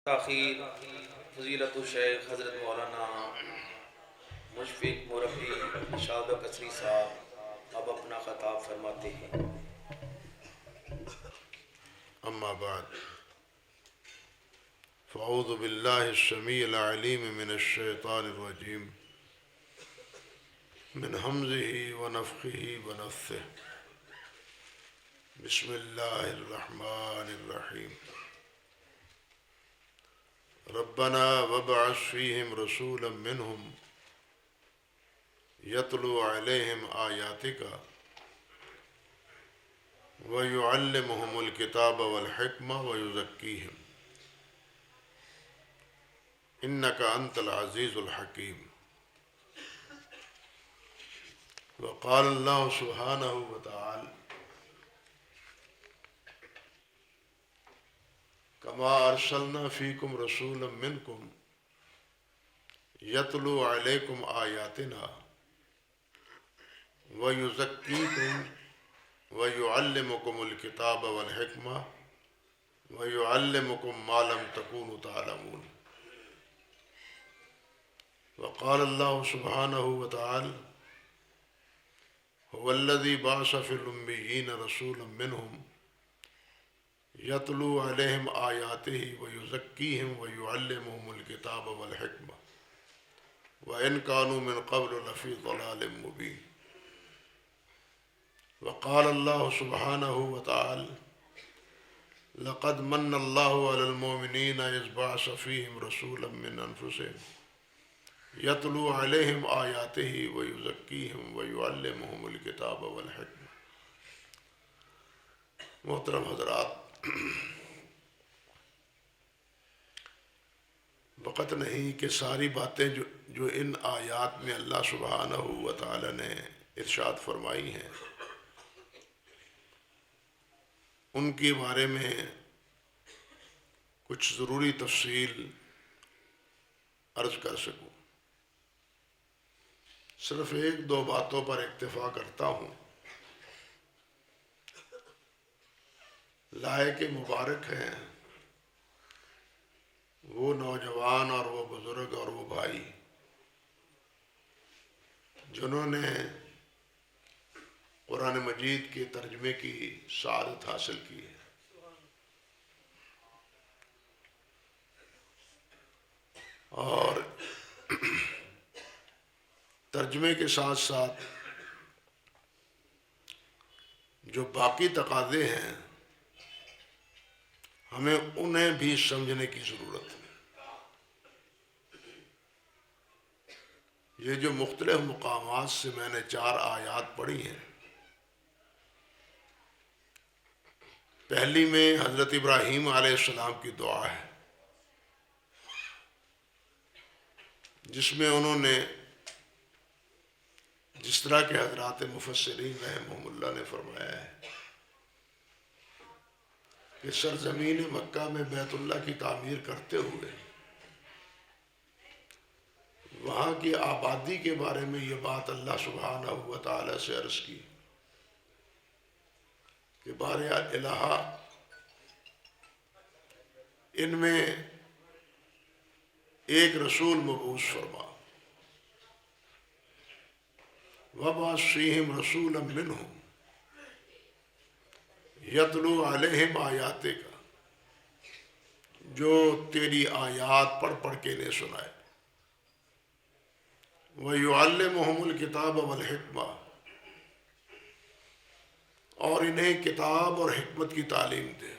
تاخیر فضیلت الشیخ حضرت مولانا مشفق مربی شاد کثری صاحب اب اپنا خطاب فرماتے ہیں۔ اما بعد فاعوذ باللہ السمیع العلیم من الشیطان الرجیم من حمزہ ونفخہ ونفثہ بسم اللہ الرحمن الرحیم ربنا وابعث فیہم رسولا منہم یتلو علیہم آیاتک وَيُعَلِّمُهُمُ الْكِتَابَ وَالْحِكْمَةَ وَيُزَكِّيهِمْ إِنَّكَ أَنْتَ الْعَزِيزُ الْحَكِيمُ وقال اللہ سبحانہ وتعالی كما أرسلنا فيكم رسولا منكم يتلو عليكم آياتنا ويزكيكم وَيُعَلِّمُكُمُ الْكِتَابَ وَالْحِكْمَةَ وَيُعَلِّمُكُم مَّا لَمْ تَكُونُوا تَعْلَمُونَ وقال اللہ سبحانہ وتعالی هُوَ الَّذِي بَعَثَ فِي الْأُمِّيِّينَ رَسُولًا مِّنْهُمْ يَتْلُو عَلَيْهِمْ آيَاتِهِ وَيُزَكِّيهِمْ وَيُعَلِّمُهُمُ الْكِتَابَ وَالْحِكْمَةَ وَإِنْ كَانُوا مِنْ قَبْلُ لَفِي ضَلَالٍ مُّبِينٍ وقال اللہ سبحانہ وتعالی لقد من اللہ علی المؤمنین اذ بعث فیہم رسولا من انفسہم یتلو علیہم آیاتہ ویزکیہم ویعلمہم الکتاب والحکمہ۔ محترم حضرات، وقت نہیں کہ ساری باتیں جو ان آیات میں اللہ سبحانہ وتعالی نے ارشاد فرمائی ہیں ان کے بارے میں کچھ ضروری تفصیل عرض کر سکوں۔ صرف ایک دو باتوں پر اکتفا کرتا ہوں۔ لائق مبارک ہیں وہ نوجوان اور وہ بزرگ اور وہ بھائی جنہوں نے قرآن مجید کے ترجمے کی سعادت حاصل کی ہے۔ اور ترجمے کے ساتھ ساتھ جو باقی تقاضے ہیں ہمیں انہیں بھی سمجھنے کی ضرورت ہے۔ یہ جو مختلف مقامات سے میں نے 4 آیات پڑھی ہیں، پہلی میں حضرت ابراہیم علیہ السلام کی دعا ہے جس میں انہوں نے جس طرح کے حضرات مفسرین رحمہم اللہ نے فرمایا ہے کہ سرزمین مکہ میں بیت اللہ کی تعمیر کرتے ہوئے وہاں کی آبادی کے بارے میں یہ بات اللہ سبحانہ وتعالی سے عرض کی کہ بار الہ ان میں ایک رسول مبعوث فرما وَبَعَثْ فِيهِمْ رَسُولًا مِّنْهُمْ یتلو علیہم آیاتک، جو تیری آیات پڑھ پڑھ کے انہیں سنائے، وَيُعَلِّمُهُمُ الْكِتَابَ وَالْحِكْمَةَ، اور انہیں کتاب اور حکمت کی تعلیم دے،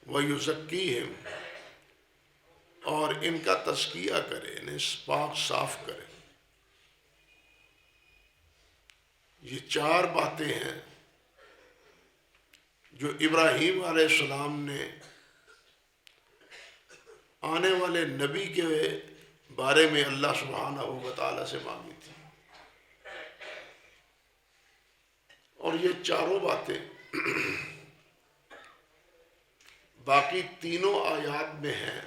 وَيُزَكِّيهِمْ، اور ان کا تزکیہ کرے، انہیں پاک صاف کرے۔ یہ 4 باتیں ہیں جو ابراہیم علیہ السلام نے آنے والے نبی کے بارے میں اللہ سبحانہ وتعالی سے مانگی تھی، اور یہ 4 باتیں باقی 3 آیات میں ہیں۔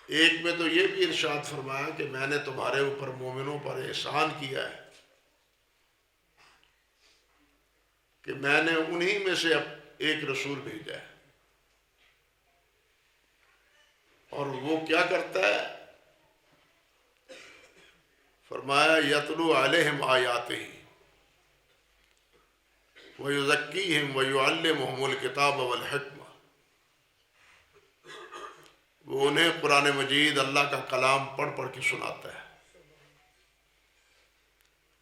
ایک میں تو یہ بھی ارشاد فرمایا کہ میں نے تمہارے اوپر مومنوں پر احسان کیا ہے کہ میں نے انہی میں سے اب ایک رسول بھیجا ہے۔ اور وہ کیا کرتا ہے؟ فرمایا یتلو علیہم آیاتہ ویزکیہم ویعلمہم الکتاب والحکمہ، وہ انہیں قرآن مجید اللہ کا کلام پڑھ پڑھ کے سناتا ہے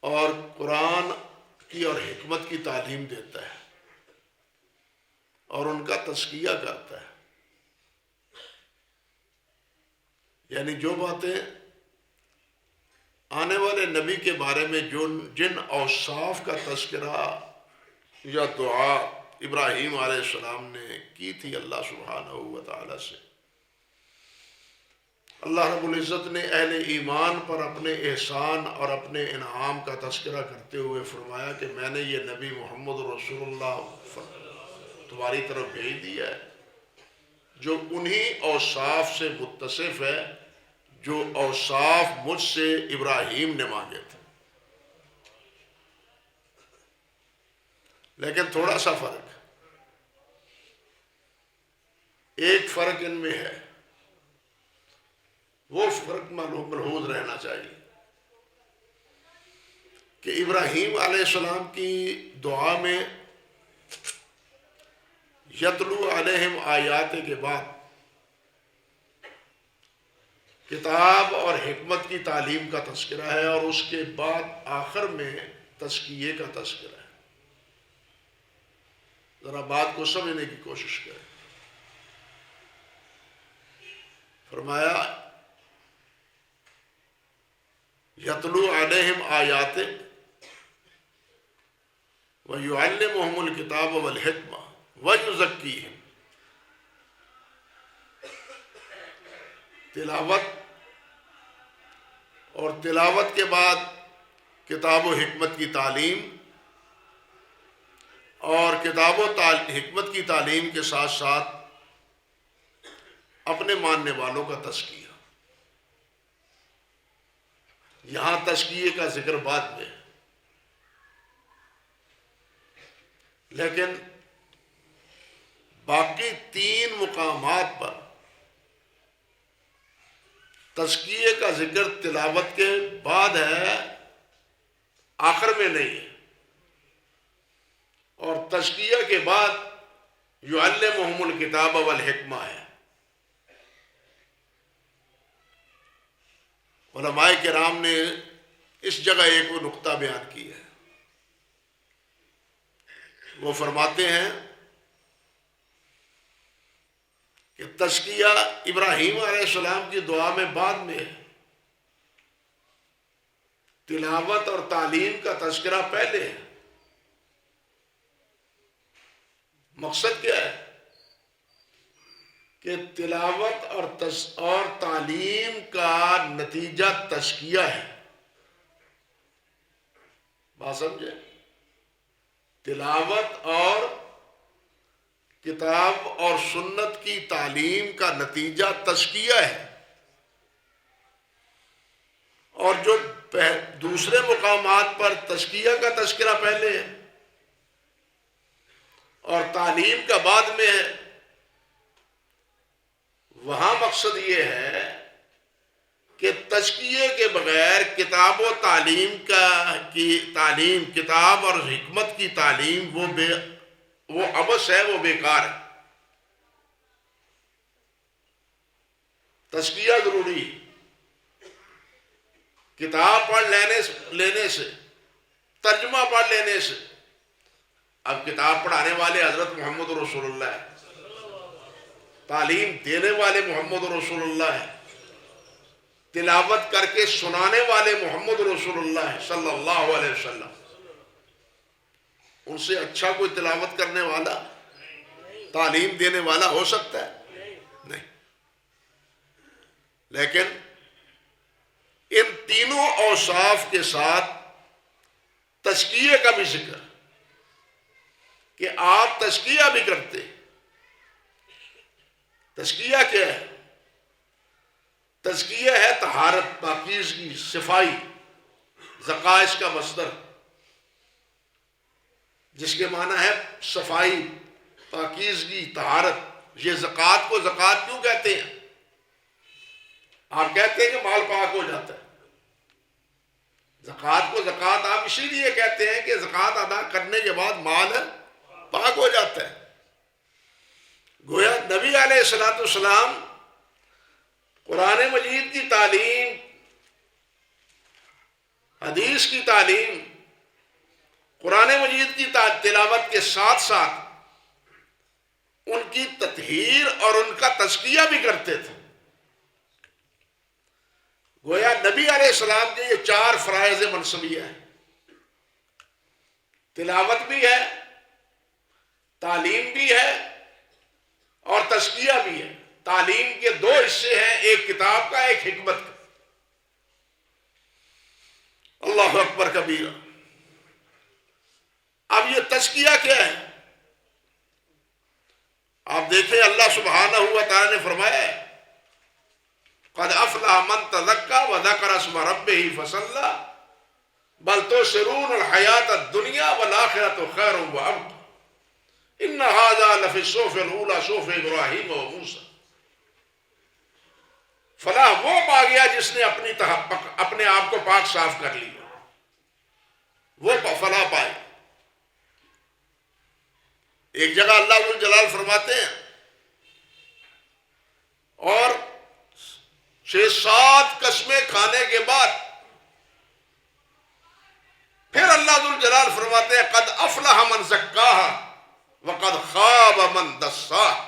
اور قرآن کی اور حکمت کی تعلیم دیتا ہے اور ان کا تزکیہ کرتا ہے. یعنی جو باتیں آنے والے نبی کے بارے میں جن اوصاف کا تذکرہ یا دعا ابراہیم علیہ السلام نے کی تھی اللہ سبحانہ و تعالی سے، اللہ رب العزت نے اہل ایمان پر اپنے احسان اور اپنے انعام کا تذکرہ کرتے ہوئے فرمایا کہ میں نے یہ نبی محمد رسول اللہ تمہاری طرف بھیج دیا ہے جو انہی اوصاف سے متصف ہے جو اوصاف مجھ سے ابراہیم نے مانگے تھے. لیکن تھوڑا سا فرق، ایک فرق ان میں ہے، وہ فرق ملحوظ رہنا چاہیے کہ ابراہیم علیہ السلام کی دعا میں یتلو علیہم آیات کے بعد کتاب اور حکمت کی تعلیم کا تذکرہ ہے اور اس کے بعد آخر میں تزکیے کا تذکرہ ہے. ذرا بات کو سمجھنے کی کوشش کریں. فرمایا یتلو علیہم آیات ویعلمہم الکتاب والحکمہ ویزکیہم، تلاوت اور تلاوت کے بعد کتاب و حکمت کی تعلیم اور کتاب و حکمت کی تعلیم کے ساتھ ساتھ اپنے ماننے والوں کا تزکیہ. یہاں تزکیے کا ذکر بعد میں، لیکن باقی 3 مقامات پر تزکیے کا ذکر تلاوت کے بعد ہے، آخر میں نہیں ہے. اور تزکیہ کے بعد یعلمہم الکتاب والحکمہ ہے. علماء کرام نے اس جگہ ایک وہ نقطہ بیان کی ہے. وہ فرماتے ہیں کہ تزکیہ ابراہیم علیہ السلام کی دعا میں بعد میں ہے، تلاوت اور تعلیم کا تذکرہ پہلے ہے. مقصد کیا ہے کہ تلاوت اور تعلیم کا نتیجہ تزکیہ ہے. بات سمجھے؟ تلاوت اور کتاب اور سنت کی تعلیم کا نتیجہ تزکیہ ہے. اور جو دوسرے مقامات پر تزکیہ کا تذکرہ پہلے ہے اور تعلیم کا بعد میں ہے، وہاں مقصد یہ ہے کہ تزکیے کے بغیر کتاب و تعلیم کتاب اور حکمت کی تعلیم وہ عبث ہے، وہ بیکار ہے. تزکیہ ضروری ہے. کتاب پڑھ لینے سے، ترجمہ پڑھ لینے سے، اب کتاب پڑھانے والے حضرت محمد رسول اللہ ہے، تعلیم دینے والے محمد رسول اللہ ہے، تلاوت کر کے سنانے والے محمد رسول اللہ ہے صلی اللہ علیہ وسلم. ان سے اچھا کوئی تلاوت کرنے والا، تعلیم دینے والا ہو سکتا ہے؟ نہیں. لیکن ان تینوں اوصاف کے ساتھ تزکیے کا بھی ذکر کہ آپ تزکیہ بھی کرتے. تزکیہ کیا ہے؟ تزکیہ ہے طہارت، پاکیزگی، صفائی، زکائز کا مصدر جس کے معنی ہے صفائی، پاکیزگی، طہارت. یہ زکوٰۃ کو زکوٰۃ کیوں کہتے ہیں؟ آپ کہتے ہیں کہ مال پاک ہو جاتا ہے. زکوٰۃ کو زکوٰۃ آپ اسی لیے کہتے ہیں کہ زکوٰۃ ادا کرنے کے بعد مال پاک ہو جاتا ہے. گویا نبی علیہ السلام قرآن مجید کی تعلیم، حدیث کی تعلیم، قرآن مجید کی تلاوت کے ساتھ ساتھ ان کی تطہیر اور ان کا تزکیہ بھی کرتے تھے. گویا نبی علیہ السلام کے یہ 4 فرائض منصبیہ ہیں. تلاوت بھی ہے، تعلیم بھی ہے اور تزکیہ بھی ہے. تعلیم کے 2 حصے ہیں، ایک کتاب کا، ایک حکمت کا. اللہ اکبر کبیرہ. اب یہ تزکیہ کیا ہے؟ آپ دیکھیں اللہ سبحانہ و تعالی نے فرمایا ہے قد افلح من تزکا وذکر اسم ربہ فصلی بل تؤثرون الحیاۃ الدنیا والآخرۃ خیر وابقی ان ھذا لفی الصحف الاولی صحف ابراہیم وموسیٰ. فلاح وہ پا گیا جس نے اپنے آپ کو پاک صاف کر لیا، وہ فلاح پائے. ایک جگہ اللہ ذو الجلال فرماتے ہیں اور 6-7 قسمیں کھانے کے بعد پھر اللہ ذو الجلال فرماتے ہیں قد افلح من زکاہا وقد خاب من دساہا.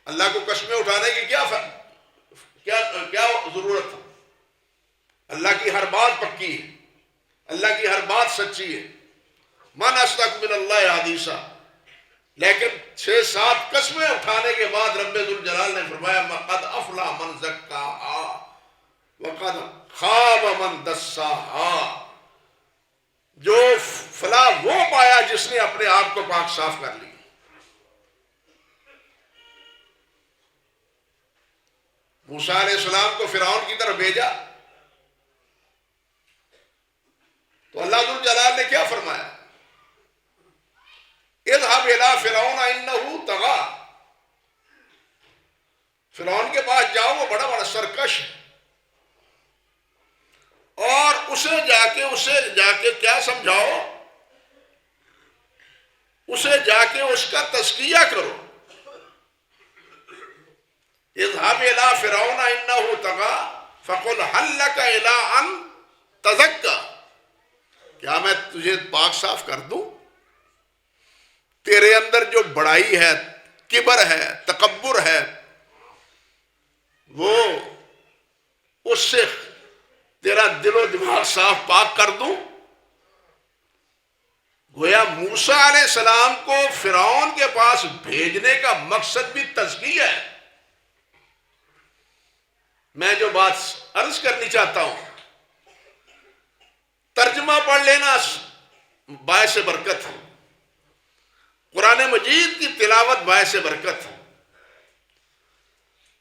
اللہ کو قسمیں اٹھانے کی کیا ضرورت ہے؟ اللہ کی ہر بات پکی ہے، اللہ کی ہر بات سچی ہے. من اصدق من اللہ حدیثا. لیکن 6-7 قسمیں اٹھانے کے بعد رب ذو الجلال نے فرمایا قد افلح من زکاہا وقد خاب من دساہا. جو فلاح وہ پایا جس نے اپنے آپ کو پاک صاف کر لیا. موسیٰ علیہ السلام کو فرعون کی طرف بھیجا تو اللہ ذو الجلال نے کیا فرمایا؟ اذهب الى فرعون انه طغى. فرعون کے پاس جاؤ، وہ بڑا سرکش ہے، اور اسے جا کے کیا سمجھاؤ؟ اسے جا کے اس کا تزکیہ کرو. اذهب الى فرعون انه طغى فقل هل لك الى ان تزكى. کیا میں تجھے پاک صاف کر دوں؟ تیرے اندر جو بڑائی ہے، کبر ہے، تکبر ہے، وہ اس سے تیرا دل و دماغ صاف پاک کر دوں؟ گویا موسیٰ علیہ السلام کو فرعون کے پاس بھیجنے کا مقصد بھی تزکیہ ہے. میں جو بات عرض کرنی چاہتا ہوں، ترجمہ پڑھ لینا باعث برکت ہے. قرآن مجید کی تلاوت باعث برکت ہے،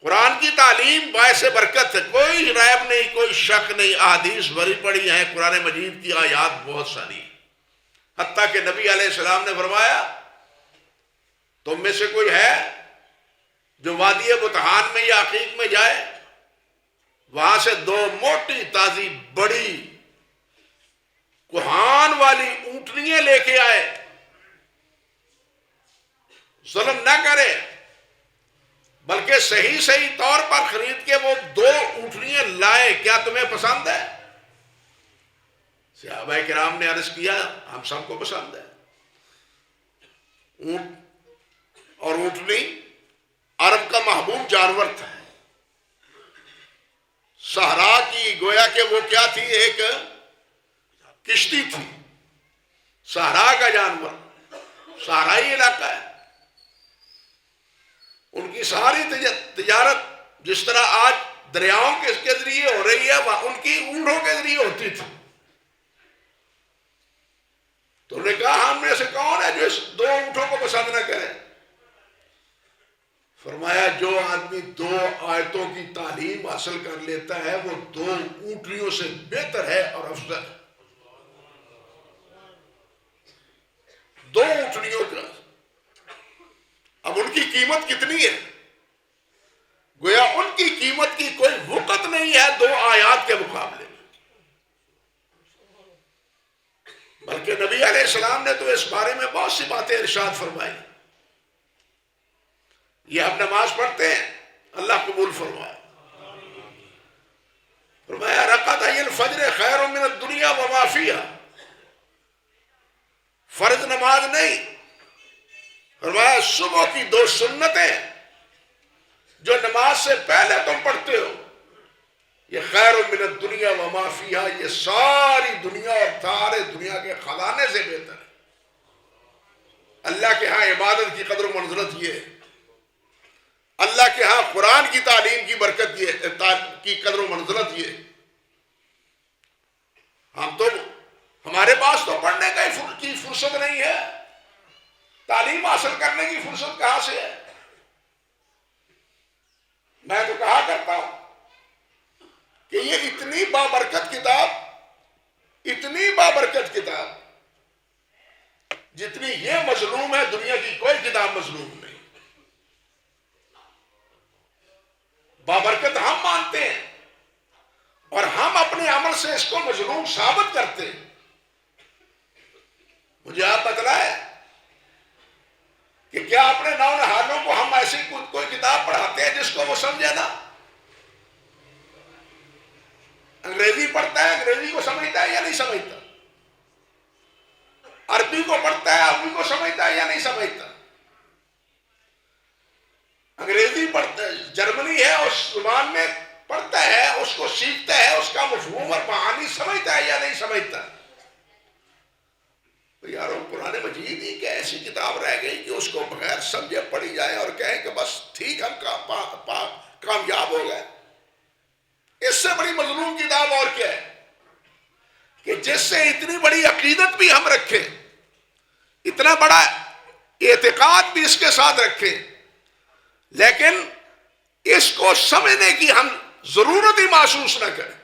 قرآن کی تعلیم باعث برکت ہے. کوئی ریب نہیں، کوئی شک نہیں. احادیث بھری پڑی ہیں، قرآن مجید کی آیات بہت ساری ہیں. حتیٰ کہ نبی علیہ السلام نے فرمایا تم میں سے کوئی ہے جو وادی بطحان میں یا عقیق میں جائے، وہاں سے 2 موٹی تازی بڑی کوہان والی اونٹنیاں لے کے آئے، ظلم نہ کرے بلکہ صحیح طور پر خرید کے وہ 2 اونٹنیاں لائے، کیا تمہیں پسند ہے؟ صحابہ کرام نے عرض کیا ہم سب کو پسند ہے. اونٹ اور اونٹنی عرب کا محبوب جانور تھا. صحرا کی گویا کہ وہ کیا تھی؟ ایک کشتی تھی. صحرا کا جانور، صحرائی علاقہ ہے. ان کی ساری تجارت جس طرح آج دریاؤں کے ذریعے ہو رہی ہے، ان کی اونٹوں کے ذریعے ہوتی تھی. تو انہوں نے کہا ہم میں سے کون ہے جو اس 2 اونٹوں کو پسند نہ کرے؟ فرمایا جو آدمی 2 آیتوں کی تعلیم حاصل کر لیتا ہے وہ 2 اونٹنیوں سے بہتر ہے اور افضل. 2 اونٹنیوں کا اب ان کی قیمت کتنی ہے؟ گویا ان کی قیمت کی کوئی وقت نہیں ہے دو آیات کے مقابلے میں. بلکہ نبی علیہ السلام نے تو اس بارے میں بہت سی باتیں ارشاد فرمائی. یہ ہم نماز پڑھتے ہیں، اللہ قبول فرمائے. فرمایا رکعتای الفجر خیر من الدنیا وما فیہا. فرض نماز نہیں، فرمایا صبح کی 2 سنتیں جو نماز سے پہلے تم پڑھتے ہو، یہ خیر من الدنیا وما فیہا، یہ ساری دنیا اور سارے دنیا کے خزانے سے بہتر ہے. اللہ کے ہاں عبادت کی قدر و منزلت یہ ہے، اللہ کے ہاں قرآن کی تعلیم کی برکت یہ کی قدر و منزلت یہ. ہم تو ہمارے پاس تو پڑھنے کی فرصت نہیں ہے، تعلیم حاصل کرنے کی فرصت کہاں سے ہے؟ میں تو کہا کرتا ہوں کہ یہ اتنی بابرکت کتاب، اتنی بابرکت کتاب جتنی یہ مظلوم ہے، دنیا کی کوئی کتاب مظلوم نہیں. بابرکت ہم مانتے ہیں اور ہم اپنے عمل سے اس کو مظلوم ثابت کرتے ہیں. مجھے آپ بتلائیں کہ کیا اپنے نونہالوں کو ہم ایسی کوئی کتاب پڑھاتے ہیں جس کو وہ سمجھے نا؟ انگریزی پڑھتا ہے، انگریزی کو سمجھتا ہے یا نہیں سمجھتا؟ عربی کو پڑھتا ہے، عربی کو سمجھتا ہے یا نہیں سمجھتا؟ انگریزی پڑھتا ہے، جرمنی ہے، اس زبان میں پڑھتا ہے، اس کو سیکھتا ہے، اس کا مفہوم اور معانی سمجھتا ہے یا نہیں سمجھتا؟ تو یارو قرآن مجید ہی کہ ایسی کتاب رہ گئی کہ اس کو بغیر سمجھے پڑھی جائے اور کہیں کہ بس ٹھیک ہم کامیاب ہو گئے. اس سے بڑی مظلوم کتاب اور کیا ہے کہ جس سے اتنی بڑی عقیدت بھی ہم رکھیں، اتنا بڑا اعتقاد بھی اس کے ساتھ رکھیں، لیکن اس کو سمجھنے کی ہم ضرورت ہی محسوس نہ کریں.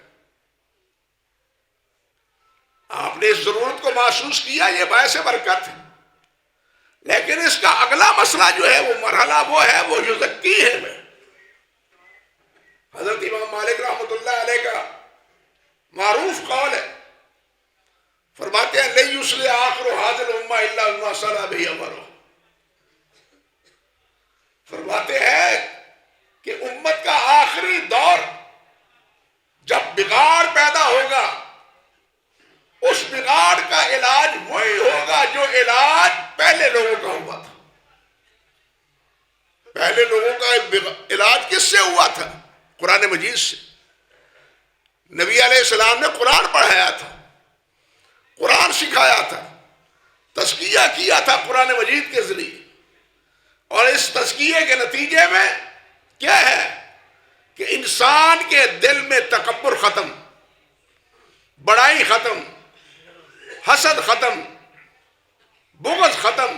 آپ نے اس ضرورت کو محسوس کیا، یہ باعث برکت ہے. لیکن اس کا اگلا مسئلہ جو ہے، وہ مرحلہ وہ ہے، وہ یزکی ہے. حضرت امام مالک رحمۃ اللہ علیہ کا معروف قول ہے، فرماتے ہیں لن یصلح آخر هذه الامہ الا بما صلح به اولها. فرماتے ہیں کہ امت کا آخری دور جب بگاڑ پیدا ہوگا، اس بگاڑ کا علاج وہی ہوگا جو علاج پہلے لوگوں کا ہوا تھا. پہلے لوگوں کا علاج کس سے ہوا تھا؟ قرآن مجید سے. نبی علیہ السلام نے قرآن پڑھایا تھا، قرآن سکھایا تھا، تزکیہ کیا تھا قرآن مجید کے ذریعے. اور اس تزکیے کے نتیجے میں کیا ہے کہ انسان کے دل میں تکبر ختم، بڑائی ختم، حسد ختم، بغض ختم،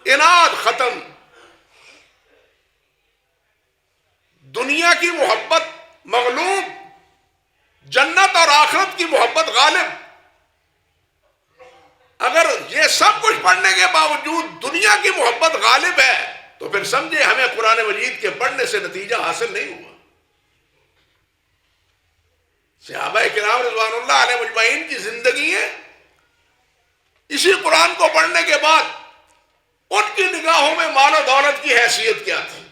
اناد ختم، دنیا کی محبت مغلوب، جنت اور آخرت کی محبت غالب. اگر یہ سب کچھ پڑھنے کے باوجود دنیا کی محبت غالب ہے تو پھر سمجھے ہمیں قرآن مجید کے پڑھنے سے نتیجہ حاصل نہیں ہوا. صحابہ کرام رضوان اللہ علیہ مجمعین کی زندگی ہے، اسی قرآن کو پڑھنے کے بعد ان کی نگاہوں میں مال و دولت کی حیثیت کیا تھی.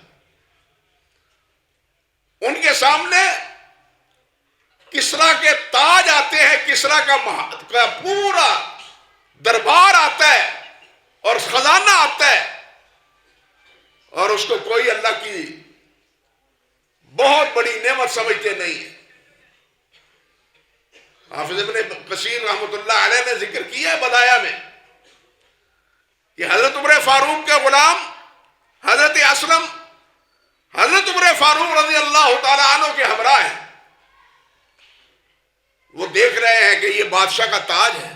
ان کے سامنے کسرا کے تاج آتے ہیں، کسرا کا پورا دربار آتا ہے اور خزانہ آتا ہے، اور اس کو کوئی اللہ کی بہت بڑی نعمت سمجھتے نہیں ہیں. حافظ ابن کثیر رحمۃ اللہ علیہ نے ذکر کیا ہے بدایا میں کہ حضرت عمر فاروق کے غلام حضرت اسلم حضرت عمر فاروق رضی اللہ تعالیٰ عنہ کے ہمراہ ہیں. وہ دیکھ رہے ہیں کہ یہ بادشاہ کا تاج ہے،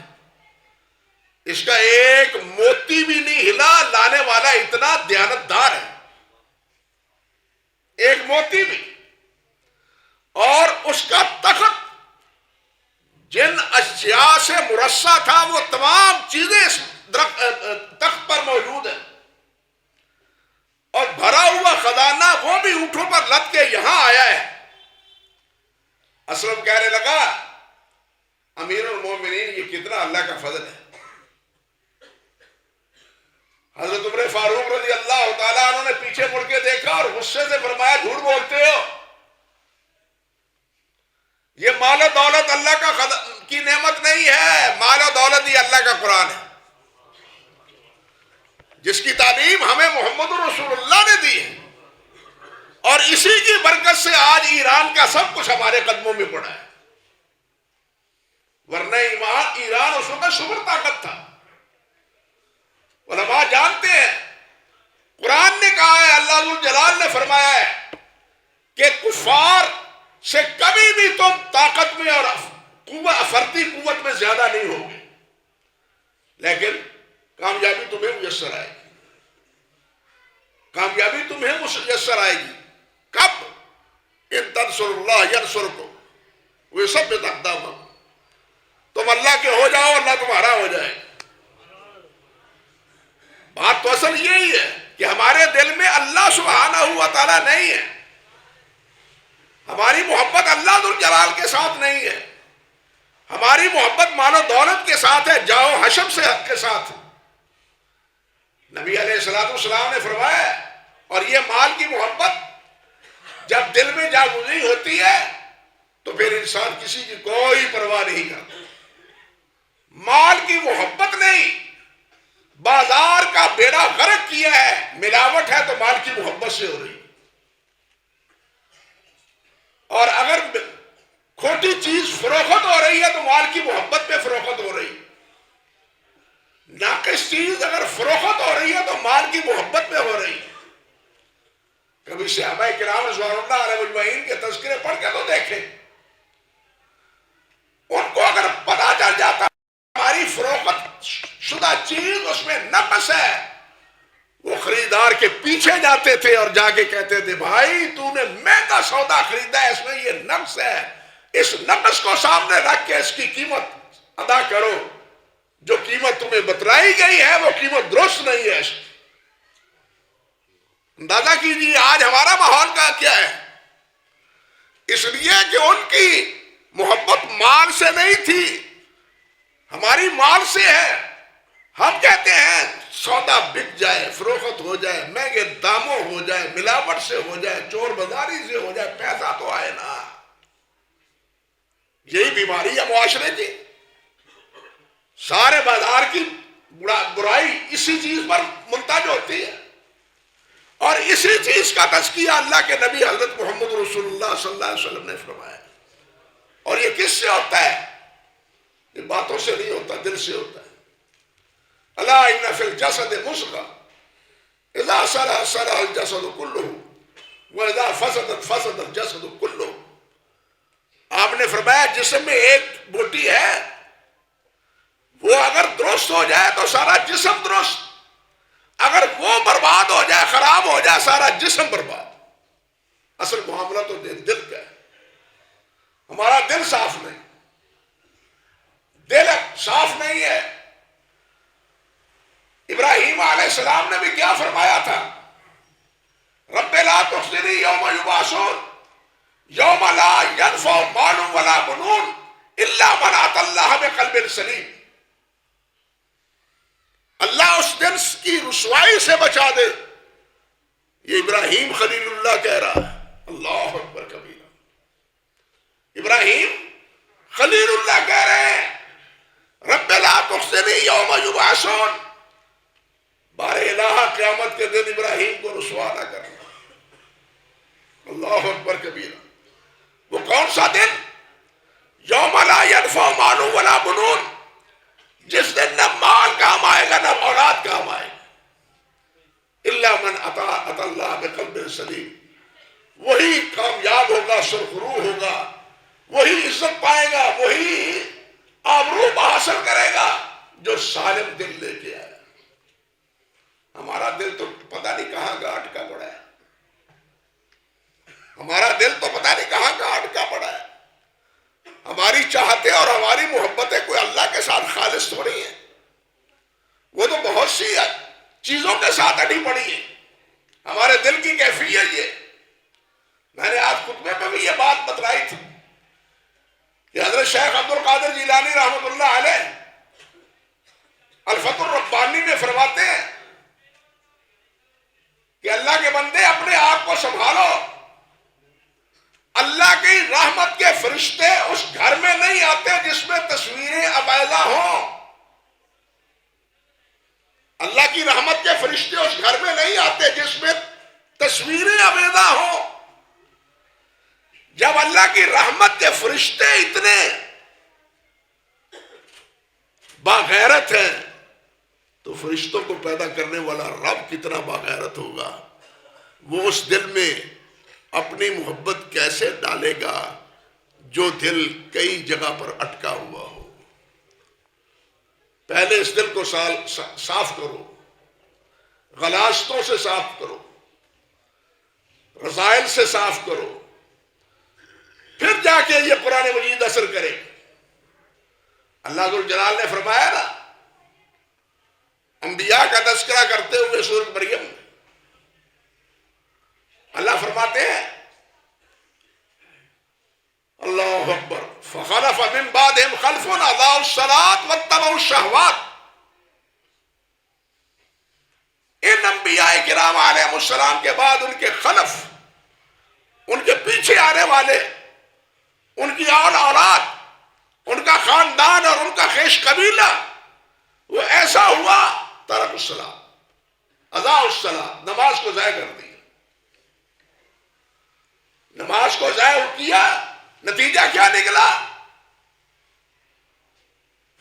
اس کا ایک موتی بھی نہیں ہلا، لانے والا اتنا دیانتدار ہے، ایک موتی بھی. اور اس کا تخت جن اشیاء سے مرصع تھا وہ تمام چیزیں اس تخت پر موجود ہیں، اور بھرا ہوا خزانہ وہ بھی اونٹوں پر لد کے یہاں آیا ہے. اسلم کہنے لگا امیر المومنین یہ کتنا اللہ کا فضل ہے. حضرت عمر فاروق رضی اللہ تعالیٰ عنہ نے پیچھے مڑ کے دیکھا اور غصے سے فرمایا جھوٹ بولتے ہو. یہ مال و دولت اللہ کی نعمت نہیں ہے. مال و دولت یہ اللہ کا قرآن ہے جس کی تعلیم ہمیں محمد رسول اللہ نے دی ہے, اور اسی کی برکت سے آج ایران کا سب کچھ ہمارے قدموں میں پڑا ہے. ورنہ ایران اس وقت سپر طاقت تھا. علماء جانتے ہیں قرآن نے کہا ہے, اللہ ذو الجلال نے فرمایا ہے کہ کفار سے کبھی بھی تم طاقت میں اور فردی قوت میں زیادہ نہیں ہوگے, لیکن کامیابی تمہیں میسر آئے گی. کامیابی تمہیں میسر آئے گی. کب؟ ان تنصروا اللہ ینصرکم ویثبت اقدامکم. تم اللہ کے ہو جاؤ, اللہ تمہارا ہو جائے. بات تو اصل یہی ہے کہ ہمارے دل میں اللہ سبحانہ و تعالیٰ نہیں ہے. ہماری محبت اللہ ذو الجلال کے ساتھ نہیں ہے. ہماری محبت مال و دولت کے ساتھ ہے, جاؤ حشم سے کے ساتھ. نبی علیہ السلام نے فرمایا, اور یہ مال کی محبت جب دل میں جا گزری ہوتی ہے تو پھر انسان کسی کی کوئی پرواہ نہیں کرتا. مال کی محبت نہیں, بازار کا بیڑا غرق کیا ہے. ملاوٹ ہے تو مال کی محبت سے ہو رہی, اور اگر کھوٹی چیز فروخت ہو رہی ہے تو مال کی محبت پہ فروخت ہو رہی. ناقص چیز اگر فروخت ہو رہی ہے تو مال کی محبت پہ ہو رہی. کبھی صحابہ کرام رضوان اللہ علیہ اجمعین کے تذکرے پڑھ کے تو دیکھیں, ان کو اگر پتہ چل جاتا ہماری فروخت شدہ چیز اس میں نقص ہے, وہ خریدار کے پیچھے جاتے تھے اور جا کے کہتے تھے بھائی تو نے مہنگا سودا خریدا ہے, اس میں یہ نقص ہے, اس نقص کو سامنے رکھ کے اس کی قیمت ادا کرو. جو قیمت تمہیں بتلائی گئی ہے وہ قیمت درست نہیں ہے. اندازہ کیجیے آج ہمارا ماحول کا کیا ہے. اس لیے کہ ان کی محبت مال سے نہیں تھی, ہماری مال سے ہے. ہم کہتے ہیں سودا بک جائے, فروخت ہو جائے, مہنگے داموں ہو جائے, ملاوٹ سے ہو جائے, چور بازاری سے ہو جائے, پیسہ تو آئے نا. یہی بیماری ہے معاشرے کی. سارے بازار کی برائی اسی چیز پر منتج ہوتی ہے, اور اسی چیز کا تزکیہ اللہ کے نبی حضرت محمد رسول اللہ صلی اللہ علیہ وسلم نے فرمایا. اور یہ کس سے ہوتا ہے؟ یہ باتوں سے نہیں ہوتا, دل سے ہوتا ہے. الا ان فی الجسد مضغہ اذا صلح صلح الجسد کلہ واذا فسدت فسد الجسد کلہ. آپ نے فرمایا جسم میں ایک بوٹی ہے, وہ اگر درست ہو جائے تو سارا جسم درست, اگر وہ برباد ہو جائے, خراب ہو جائے, سارا جسم برباد. اصل معاملہ تو دل کا ہے. ہمارا دل صاف نہیں, دل صاف نہیں ہے. ابراہیم علیہ السلام نے بھی کیا فرمایا تھا؟ رب لا تخزنی یوم یبعثون یوم لا ینفع مال ولا بنون الا من اتى اللہ بقلب سلیم. اللہ اس دن کی رسوائی سے بچا دے. یہ ابراہیم خلیل اللہ کہہ رہا ہے. اللہ اکبر کبیرہ. ابراہیم خلیل اللہ کہہ رہے ہیں رب لا تخزنی یوم یبعثون. بار الہ قیامت کے دن ابراہیم کو رسوا نہ کرنا. اللہ اکبر کبیرہ. وہ کون سا دن؟ یوم لا ینفع مال ولا بنون, جس دن نہ مال کام آئے گا نہ اولاد کام آئے گا. الا من اتى اللہ بقلب سلیم. وہی کامیاب ہوگا, سرخرو ہوگا, وہی عزت پائے گا, وہی آبرو حاصل کرے گا جو سالم دل لے کے آیا. ہمارا دل تو پتہ نہیں کہاں کا اٹکا پڑا ہے. ہمارا دل تو پتہ نہیں کہاں کا اٹکا پڑا ہے. ہماری چاہتے اور ہماری محبتیں کوئی اللہ کے ساتھ خالص تھوڑی ہیں. وہ تو بہت سی چیزوں کے ساتھ اٹی پڑی ہیں. ہمارے دل کی کیفیت یہ کے بندے اپنے آپ کو سنبھالو. اللہ کی رحمت کے فرشتے اس گھر میں نہیں آتے جس میں تصویریں عبیدہ ہوں. اللہ کی رحمت کے فرشتے اس گھر میں نہیں آتے جس میں تصویریں عبیدہ ہوں. جب اللہ کی رحمت کے فرشتے اتنے باغیرت ہیں تو فرشتوں کو پیدا کرنے والا رب کتنا باغیرت ہوگا. وہ اس دل میں اپنی محبت کیسے ڈالے گا جو دل کئی جگہ پر اٹکا ہوا ہو. پہلے اس دل کو صاف کرو، غلاظتوں سے صاف کرو، رذائل سے صاف کرو، پھر جا کے یہ قرآن مجید اثر کرے. اللہ ذوالجلال نے فرمایا نا انبیاء کا تذکرہ کرتے ہوئے سورۃ مریم میں، اللہ فرماتے ہیں اللہ اکبر فخلف من بعدهم خلف اضاعوا الصلاۃ واتبعوا الشہوات. ان انبیاء کرام علیہم السلام کے بعد ان کے خلف، ان کے پیچھے آنے والے، ان کی اولاد، ان کا خاندان اور ان کا خیش قبیلہ، وہ ایسا ہوا ترک الصلاۃ، اضاعوا الصلاۃ، نماز کو ضائع کر دی. نماز کو ضائع کیا، نتیجہ کیا نکلا؟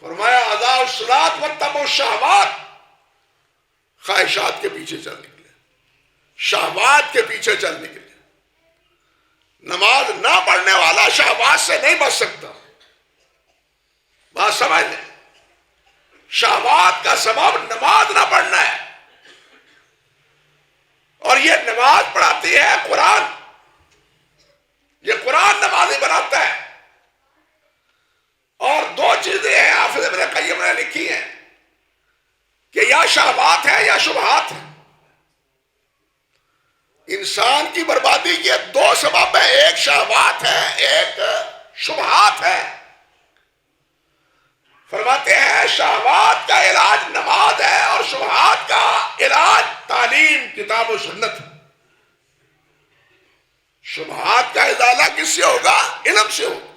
فرمایا اضاعوا الصلاۃ واتبعوا الشہوات، خواہشات کے پیچھے چل نکلے، شہوات کے پیچھے چل نکلے. نماز نہ پڑھنے والا شہوات سے نہیں بچ سکتا. بات سمجھ لیں، شہوات کا سبب نماز نہ پڑھنا ہے، اور یہ نماز پڑھاتی ہے قرآن. یہ قرآن نمازی بناتا ہے. اور دو چیزیں ہیں حافظ ابن قیم نے لکھی ہیں کہ یا شہوات ہے یا شبہات ہے. انسان کی بربادی کے دو سبب ہیں، ایک شہوات ہے، ایک شبہات ہے. فرماتے ہیں شہوات کا علاج نماز ہے اور شبہات کا علاج تعلیم، کتاب و سنت. شبہات کا ازالہ کس سے ہوگا؟ علم سے ہوگا.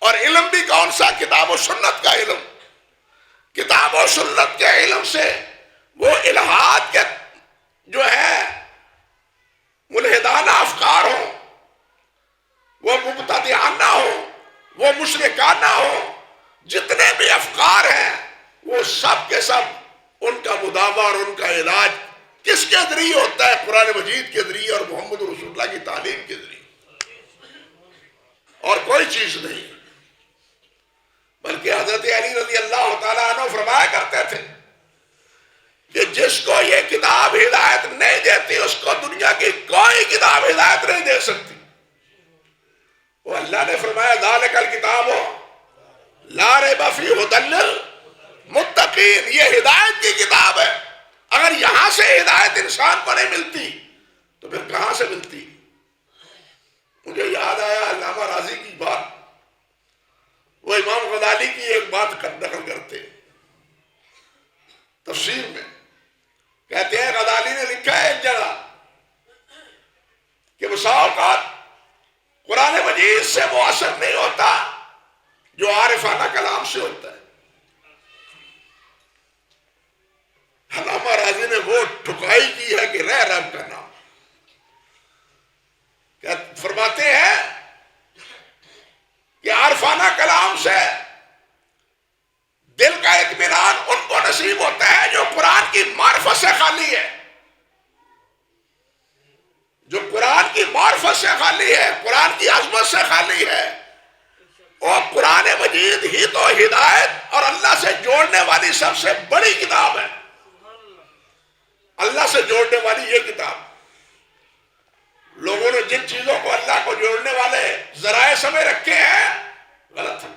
اور علم بھی کون سا؟ کتاب و سنت کا علم. کتاب و سنت کے علم سے وہ الہات کے جو ہے ملحدانہ افکار ہوں، وہ مبتدعانہ ہوں، وہ مشرکانہ ہوں، جتنے بھی افکار ہیں وہ سب کے سب ان کا مداوع اور ان کا علاج کس کے ذریعے ہوتا ہے؟ قرآن مجید کے ذریعے اور محمد رسول اللہ کی تعلیم کے ذریعے، اور کوئی چیز نہیں. بلکہ حضرت علی رضی اللہ تعالیٰ عنہ فرمایا کرتے تھے کہ جس کو یہ کتاب ہدایت نہیں دیتی اس کو دنیا کی کوئی کتاب ہدایت نہیں دے سکتی. وہ اللہ نے فرمایا ذالک الکتاب لا ریب فیہ ھدی للمتقین، یہ ہدایت کی کتاب ہے. اگر یہاں سے ہدایت انسان کو نہیں ملتی تو پھر کہاں سے ملتی؟ مجھے یاد آیا علامہ راضی کی بات. وہ امام غزالی کی ایک بات نقل کرتے تفسیر میں، کہتے ہیں غزالی نے لکھا ہے ایک جگہ کہ بسا اوقات قرآن مجید سے وہ اثر نہیں ہوتا جو عارفانہ کلام سے ہوتا ہے. علامہ راضی نے وہ ٹھکائی کی ہے کہ رہ رب کا نام. کیا فرماتے ہیں کہ عارفانہ کلام سے دل کا اطمینان ان کو نصیب ہوتا ہے جو قرآن کی معرفت سے خالی ہے. جو قرآن کی معرفت سے خالی ہے، قرآن کی عظمت سے خالی ہے، اور قرآن مجید ہی تو ہدایت اور اللہ سے جوڑنے والی سب سے بڑی کتاب ہے. اللہ سے جوڑنے والی یہ کتاب. لوگوں نے جن چیزوں کو اللہ کو جوڑنے والے ذرائع سمجھ رکھے ہیں غلط ہیں،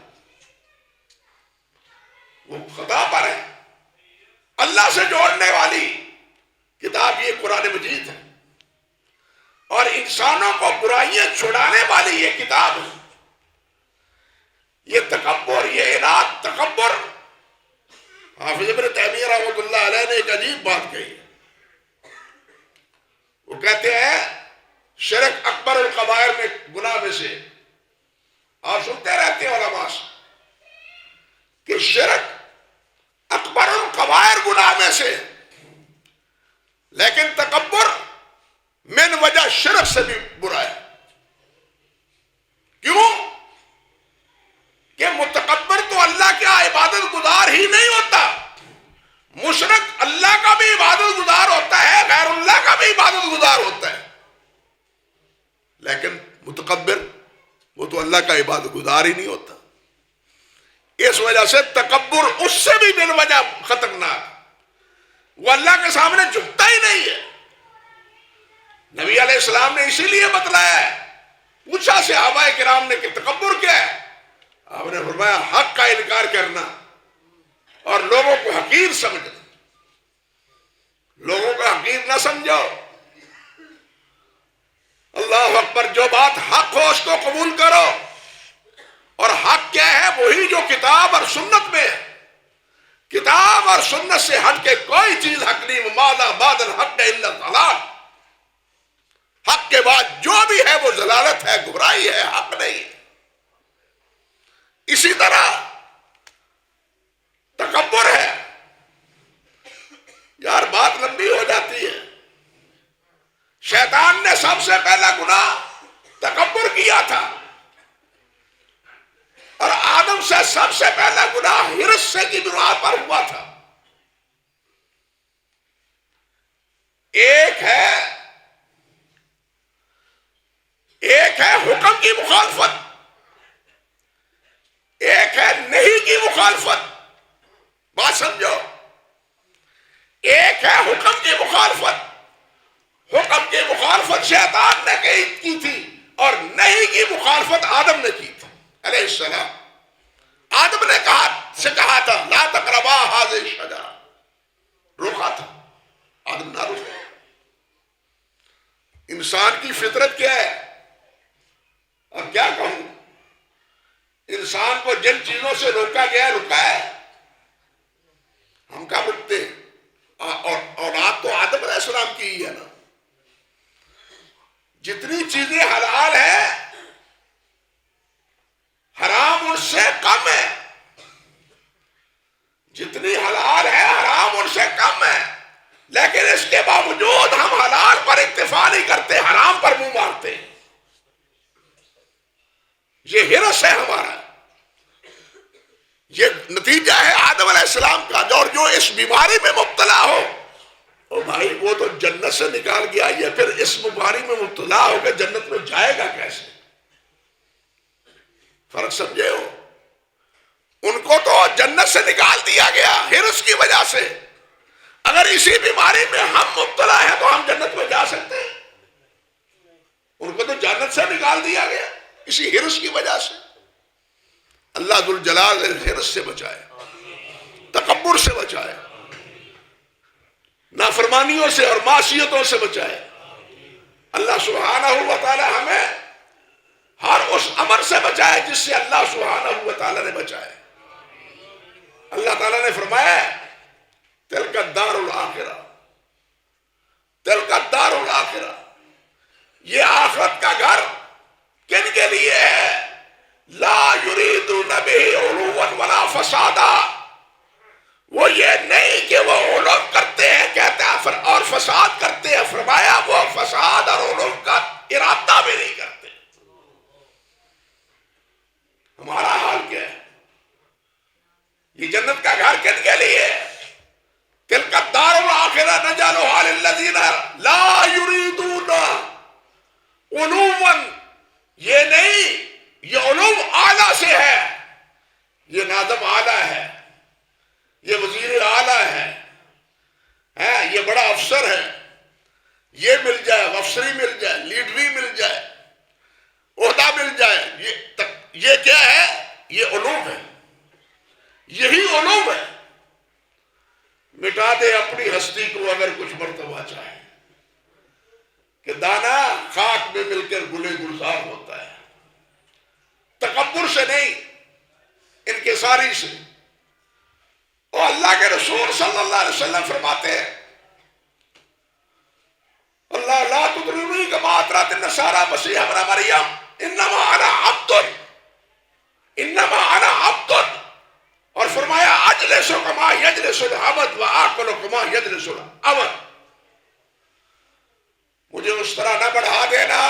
وہ خطا پر ہے. اللہ سے جوڑنے والی کتاب یہ قرآن مجید ہے، اور انسانوں کو برائیاں چھڑانے والی یہ کتاب ہے. یہ تکبر، یہ اناد، تکبر. حافظ ابن تیمیہ رحمۃ اللہ علیہ نے ایک عجیب بات کہی ہے. کہتے ہیں شرک اکبر القبائر میں گناہ میں سے، آپ سنتے رہتے ہیں علماء سے کہ شرک اکبر القبائر گناہ میں سے، لیکن تکبر من وجہ شرک سے بھی برا ہے۔ کیوں؟ کہ متکبر تو اللہ کا عبادت گزار ہی نہیں ہوتا، مشرک اللہ کا بھی عبادت گزار ہوتا ہے، غیر اللہ کا بھی عبادت گزار ہوتا ہے، لیکن متکبر وہ تو اللہ کا عبادت گزار ہی نہیں ہوتا۔ اس وجہ سے تکبر اس سے بھی بن وجہ خطرناک، وہ اللہ کے سامنے جھکتا ہی نہیں ہے۔ نبی علیہ السلام نے اسی لیے بتلایا ہے، پوچھا صحابہ کرام نے کہ تکبر کیا ہے؟ آپ نے فرمایا حق کا انکار کرنا اور لوگوں کو حقیر سمجھنا۔ لوگوں کو حقیر نہ سمجھو، اللہ اکبر، جو بات حق ہو اس کو قبول کرو، اور حق کیا ہے؟ وہی جو کتاب اور سنت میں ہے۔ کتاب اور سنت سے ہٹ کے کوئی چیز حق نہیں۔ ماذا بعد الحق الا الضلال، حق کے بعد جو بھی ہے وہ ضلالت ہے، گمراہی ہے، حق نہیں ہے۔ اسی طرح تکبر ہے، یار بات لمبی ہو جاتی ہے۔ شیطان نے سب سے پہلا گناہ تکبر کیا تھا، اور آدم سے سب سے پہلا گناہ حرص سے کی بنیاد پر ہوا تھا۔ ایک ہے حکم کی مخالفت، ایک ہے نہیں کی مخالفت۔ بات سمجھو، ایک ہے حکم کی مخالفت، حکم کی مخالفت شیطان نے کی تھی، اور نہیں کی مخالفت آدم نے کی تھی علیہ السلام۔ آدم نے کہا تھا لا تقربا هذه الشجرة، روکا تھا، آدم نہ روکا۔ انسان کی فطرت کیا ہے؟ اب کیا کہوں، انسان کو جن چیزوں سے روکا گیا رکا ہے، ہم کیا رکتے ہیں؟ اور اولاد تو آدم علیہ السلام کی ہی ہے نا۔ جتنی چیزیں حلال ہیں حرام ان سے کم ہے، جتنی حلال ہے حرام ان سے کم ہے، لیکن اس کے باوجود ہم حلال پر اکتفا نہیں کرتے، حرام پر منہ مارتے ہیں۔ یہ حرص ہے ہمارا، یہ نتیجہ ہے آدم علیہ السلام کا۔ اور جو اس بیماری میں مبتلا ہو، او بھائی وہ تو جنت سے نکال گیا، یہ پھر اس بیماری میں مبتلا ہو کے جنت میں جائے گا کیسے؟ فرق سمجھے ہو؟ ان کو تو جنت سے نکال دیا گیا حرص کی وجہ سے، اگر اسی بیماری میں ہم مبتلا ہیں تو ہم جنت میں جا سکتے ہیں؟ ان کو تو جنت سے نکال دیا گیا اسی حرص کی وجہ سے۔ اللہ ذوالجلال حرص سے بچائے، تکبر سے بچائے، نافرمانیوں سے اور معصیتوں سے بچائے۔ اللہ سبحانہ و تعالی ہمیں ہر اس امر سے بچائے جس سے اللہ سبحانہ و تعالی نے بچائے۔ اللہ تعالیٰ نے فرمایا تلک الدار الآخرہ، تلک الدار الآخرہ، یہ آخرت کا گھر کن کے لیے ہے؟ لا یریدون بہ علوا ولا فسادا، وہ یہ نہیں کہ وہ علو کرتے ہیں کہتے ہیں اور فساد کرتے ہیں، فرمایا وہ فساد اور علو کا ارادہ بھی نہیں کرتے۔ ہمارا حال کیا ہے؟ یہ جنت کا گھر کن کے لیے؟ تلک الدار الآخرہ نجعلها للذین لا یریدون علوا، یہ نہیں، یہ علو اعلیٰ سے ہے، یہ ناظم اعلیٰ ہے، یہ وزیر اعلیٰ ہے، یہ بڑا افسر ہے، یہ مل جائے، افسری مل جائے، لیڈری مل جائے، عہدہ مل جائے، یہ کیا ہے؟ یہ علوم ہے، یہی علوم ہے۔ مٹا دے اپنی ہستی کو اگر کچھ مرتبہ چاہے، کہ دانا خاک میں مل کر گلے گلزار ہوتا ہے، تکبر سے نہیں، انکساری سے۔ اور اللہ کے رسول صلی اللہ علیہ وسلم فرماتے ہیں اللہ لا کفرت النصارى مسیح ابن مریم انما انا عبد، انما انا عبد، اور فرمایا اجلس کما یجلس العبد واکل کما یجلس العبد، مجھے اس طرح نہ بڑھا دینا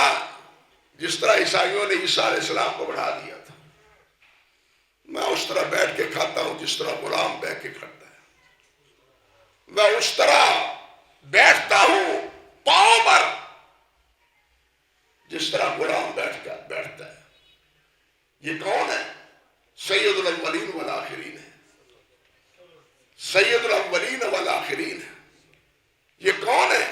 جس طرح عیسائیوں نے عیسیٰ علیہ السلام کو بڑھا دیا تھا، میں اس طرح بیٹھ کے کھاتا ہوں جس طرح غلام بیٹھ کے کھاتا ہے، میں اس طرح بیٹھتا ہوں پاؤں پر جس طرح غلام بیٹھتا ہے۔ یہ کون ہے؟ سید الاولین والآخرین ہے، سید الاولین والآخرین ہے۔ یہ کون ہے؟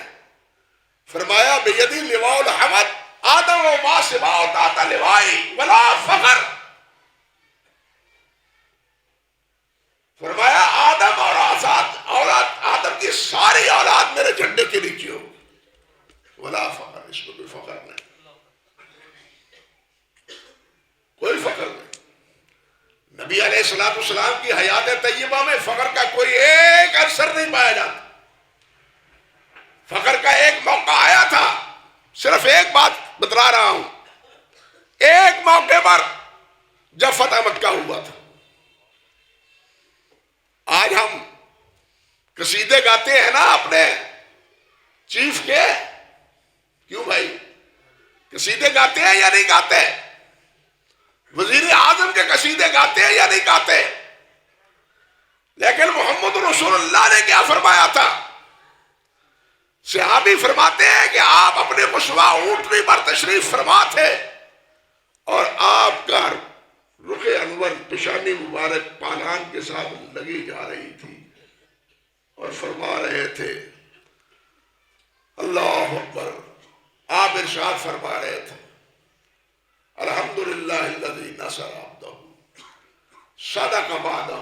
فرمایا بیدی لواء الحمد آدم و ما سواہ تحت لوائی ولا فخر، فرمایا آدم اور اولاد آدم کی ساری اولاد میرے جھنڈے کے نیچے ہو، ولا فخر، اس میں کوئی فخر نہیں، کوئی فخر نہیں۔ نبی علیہ السلام کی حیات طیبہ میں فخر کا کوئی ایک اثر نہیں پایا جاتا۔ فخر کا ایک موقع آیا تھا، صرف ایک بات بتلا رہا ہوں، ایک موقع پر جب فتح مکہ ہوا تھا۔ آج ہم قصیدے گاتے ہیں نا اپنے چیف کے، کیوں بھائی قصیدے گاتے ہیں یا نہیں گاتے؟ وزیر اعظم کے قصیدے گاتے ہیں یا نہیں گاتے؟ لیکن محمد رسول اللہ نے کیا فرمایا تھا؟ صحابی فرماتے ہیں کہ آپ اپنے مسوا اونٹنی پر تشریف فرما تھے اور آپ کا رخ انور پیشانی مبارک پالان کے ساتھ لگی جا رہی تھی اور فرما رہے تھے اللہ اکبر۔ آپ ارشاد فرما رہے تھے الحمدللہ الذی نصر عبدہ صدق وعدہ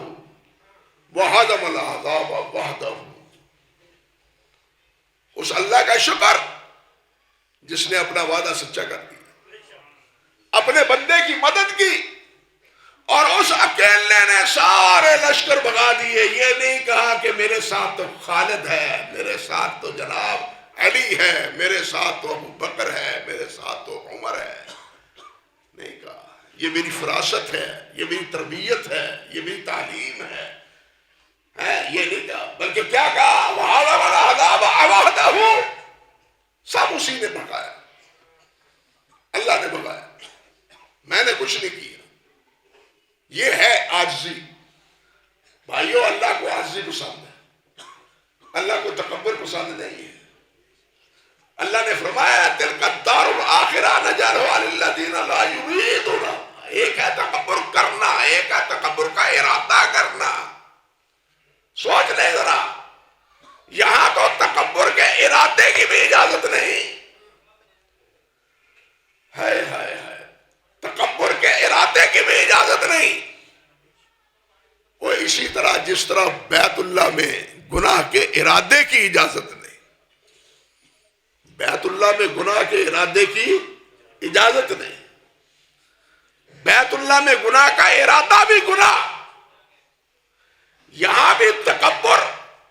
وہزم الاحزاب وحدہ، اس اللہ کا شکر جس نے اپنا وعدہ سچا کر دیا، اپنے بندے کی مدد کی اور اس اکیلے نے سارے لشکر بھگا دیے۔ یہ نہیں کہا کہ میرے ساتھ تو خالد ہے، میرے ساتھ تو جناب علی ہے، میرے ساتھ تو ابو بکر ہے، میرے ساتھ تو عمر ہے، نہیں کہا۔ یہ میری فراست ہے، یہ میری تربیت ہے، یہ میری تعلیم ہے، یہ نہیں کہا، بلکہ کیا کہا وَعَلَمَ الْعَذَابَ عَوَادَهُ، سب اسی نے بھگایا، اللہ نے بھگایا، میں نے کچھ نہیں کیا۔ یہ ہے عاجزی۔ بھائیو اللہ کو عاجزی پسند ہے، اللہ کو تکبر پسند نہیں ہے۔ اللہ نے فرمایا تِلْكَ الدَّارُ الْآخِرَةُ نَجْعَلُهَا لِلَّذِينَ لَا يُرِيدُونَ، ایک ہے تکبر کرنا، ایک ہے تکبر کا ارادہ کرنا۔ سوچ لے ذرا، یہاں تو تکبر کے ارادے کی بھی اجازت نہیں ہے، تکبر کے ارادے کی بھی اجازت نہیں۔ وہ اسی طرح جس طرح بیت اللہ میں گناہ کے ارادے کی اجازت نہیں، بیت اللہ میں گناہ کے ارادے کی اجازت نہیں، بیت اللہ میں گناہ کا ارادہ بھی گناہ، یہاں بھی تکبر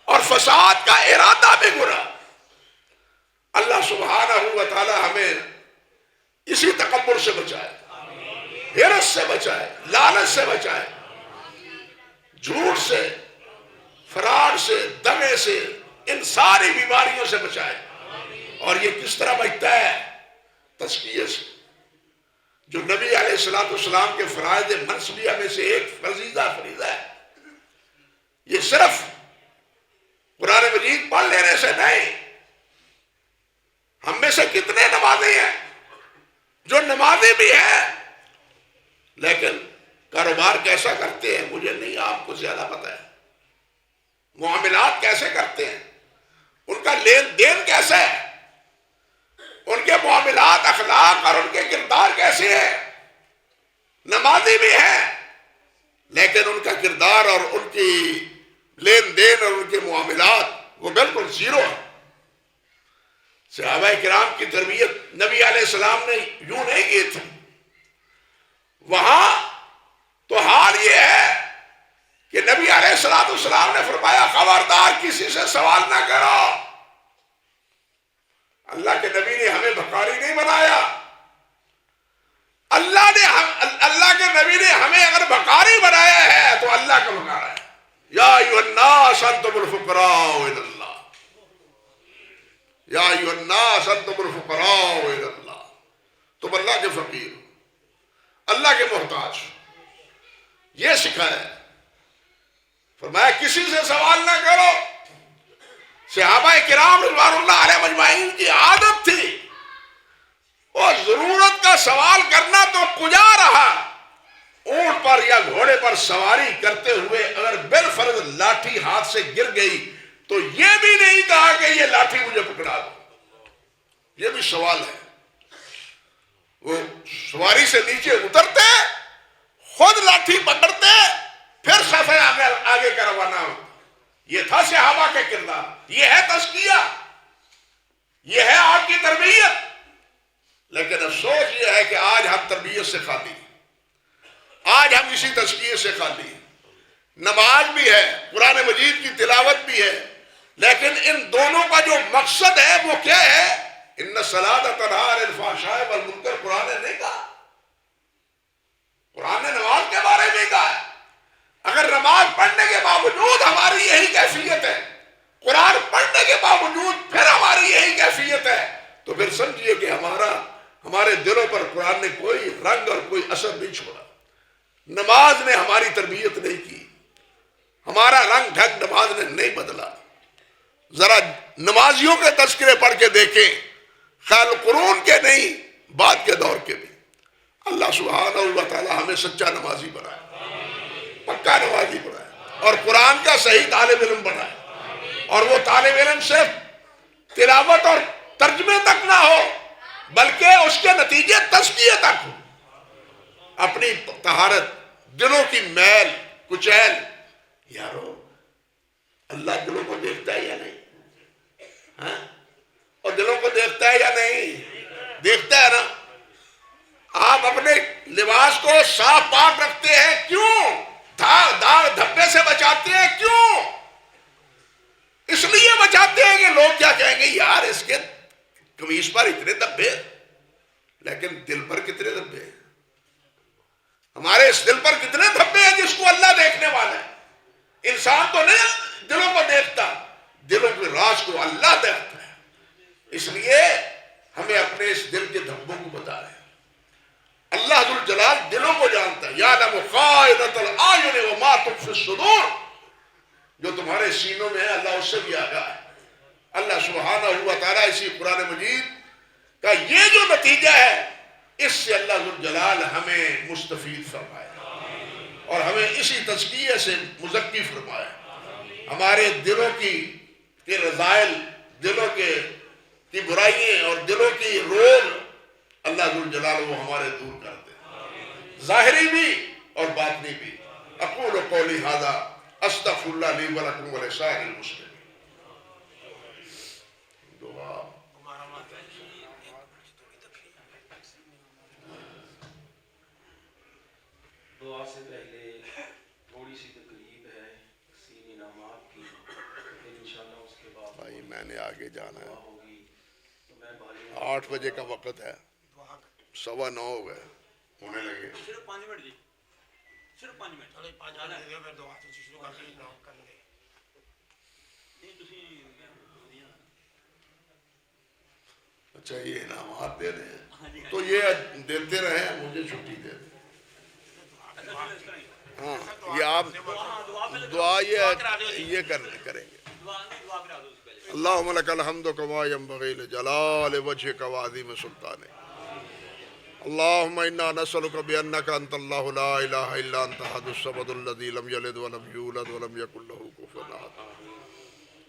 اور فساد کا ارادہ بھی گناہ۔ اللہ سبحانہ و تعالی ہمیں اسی تکبر سے بچائے، حرص سے بچائے، لالچ سے بچائے، جھوٹ سے، فراڈ سے، دغے سے، ان ساری بیماریوں سے بچائے۔ اور یہ کس طرح بچتا ہے؟ تزکیے سے، جو نبی علیہ السلام کے فرائض منصبیہ میں سے ایک فریضہ ہے۔ یہ صرف قرآن مجید پڑھ لینے سے نہیں۔ ہم میں سے کتنے نمازی ہیں جو نمازی بھی ہیں لیکن کاروبار کیسا کرتے ہیں مجھے نہیں، آپ کو زیادہ پتا ہے۔ معاملات کیسے کرتے ہیں، ان کا لین دین کیسا ہے، ان کے معاملات، اخلاق اور ان کے کردار کیسے ہیں۔ نمازی بھی ہیں لیکن ان کا کردار اور ان کی لین دین اور ان کے معاملات وہ بالکل زیرو ہے۔ صحابہ کرام کی تربیت نبی علیہ السلام نے یوں نہیں کی تھی۔ وہاں تو حال یہ ہے کہ نبی علیہ السلام نے فرمایا خبردار کسی سے سوال نہ کرو۔ اللہ کے نبی نے ہمیں بھکاری نہیں بنایا۔ الفقراء الی اللہ، یا ایھا الناس انتم الفقراء الی اللہ، تم اللہ کے فقیر ہو، اللہ کے محتاج ہو، یہ سکھایا ہے۔ فرمایا کسی سے سوال نہ کرو۔ صحابہ کرام رضوان اللہ علیہ مجمعین کی عادت تھی، اور ضرورت کا سوال کرنا تو کجا رہا، اونٹ پر یا گھوڑے پر سواری کرتے ہوئے اگر بالفرض لاٹھی ہاتھ سے گر گئی تو یہ بھی نہیں کہا کہ یہ لاٹھی مجھے پکڑا دو، یہ بھی سوال ہے۔ وہ سواری سے نیچے اترتے، خود لاٹھی پکڑتے، پھر سفر آگے کا روانہ ہوتا۔ یہ تھا صحابہ کے کردار، یہ ہے تزکیہ، یہ ہے آپ کی تربیت۔ لیکن افسوس یہ ہے کہ آج ہم تربیت سے خالی ہیں، آج ہم اسی تزکیے سے خالی ہیں۔ نماز بھی ہے، قرآن مجید کی تلاوت بھی ہے، لیکن ان دونوں کا جو مقصد ہے وہ کیا ہے؟ ان الصلاۃ تنہی عن الفحشاء والمنکر، قرآن نے نہیں کہا، قرآن نے نماز کے بارے میں کہا ہے۔ اگر نماز پڑھنے کے باوجود ہماری یہی کیفیت ہے، قرآن پڑھنے کے باوجود پھر ہماری یہی کیفیت ہے، تو پھر سمجھیے کہ ہمارے دلوں پر قرآن نے کوئی رنگ اور کوئی اثر نہیں چھوڑا، نماز نے ہماری تربیت نہیں کی، ہمارا رنگ ڈھنگ نماز نے نہیں بدلا۔ ذرا نمازیوں کے تذکرے پڑھ کے دیکھیں، خیر قرون کے نہیں، بعد کے دور کے بھی۔ اللہ سبحانہ و تعالی ہمیں سچا نمازی بنائے، پکا نمازی بنائے، اور قرآن کا صحیح طالب علم بنائے، اور وہ طالب علم صرف تلاوت اور ترجمے تک نہ ہو بلکہ اس کے نتیجے تزکیے تک ہو۔ اپنی طہارت، دلوں کی میل کچیل، یارو اللہ دلوں کو دیکھتا ہے یا نہیں؟ ہاں؟ اور دلوں کو دیکھتا ہے یا نہیں؟ دیکھتا ہے نا۔ آپ اپنے لباس کو صاف پاک رکھتے ہیں، کیوں؟ داغ دھبے سے بچاتے ہیں، کیوں؟ اس لیے بچاتے ہیں کہ لوگ کیا کہیں گے، یار اس کے قمیص پر اتنے دھبے، لیکن دل پر کتنے دھبے ہیں؟ ہمارے اس دل پر کتنے دھبے ہیں جس کو اللہ دیکھنے والا ہے۔ انسان تو نہیں دلوں کو دیکھتا، دلوں کے راز کو اللہ دیکھتا ہے۔ اس لیے ہمیں اپنے اس دل کے دھبوں کو بتا رہے ہیں۔ اللہ ذو الجلال دلوں کو جانتا ہے، یعلم خائنۃ الاعین وما تخفی الصدور، جو تمہارے سینوں میں ہے اللہ اس سے بھی آگاہ ہے۔ اللہ سبحانہ و تعالیٰ اسی قرآن مجید کا یہ جو نتیجہ ہے، اس سے اللہ ذو الجلال ہمیں مستفید فرمائے اور ہمیں اسی تزکیے سے مزکی فرمائے۔ ہمارے دلوں کی رذائل، دلوں کی برائیاں اور دلوں کی روگ اللہ ذو الجلال وہ ہمارے دور کر دے، ظاہری بھی اور باطنی بھی۔ اقول قولی ھذا استغفر اللہ لی ولکم ولسائر المسلمین۔ دعا سے پہلے تھوڑی سی تقریب ہے سین انعامات کی، انشاءاللہ اس کے بعد بھائی میں نے آگے جانا دعا ہے، ہوگی۔ تو میں بھائیوں 8 بجے کا وقت ہے، 9:15 ہو گئے، ہونے لگے۔ صرف 5 منٹ جی، صرف 5 منٹ۔ چلو 5 منٹ دے پھر دعا تو شروع کر دیں کرنے۔ نہیں تسی اچھا یہ انعامات دے رہے ہیں تو یہ دیتے رہے، مجھے چھٹی دے دیں۔ ہاں یہ آپ دعا یہ کریں گے۔ اللہم لک الحمد کما ینبغی لجلال وجہک وعظیم سلطانک۔ اللہم انا نسألک بانک انت اللہ لا الہ الا انت احد الصمد الذی لم یلد ولم یولد ولم یکن لہ کفوا احد۔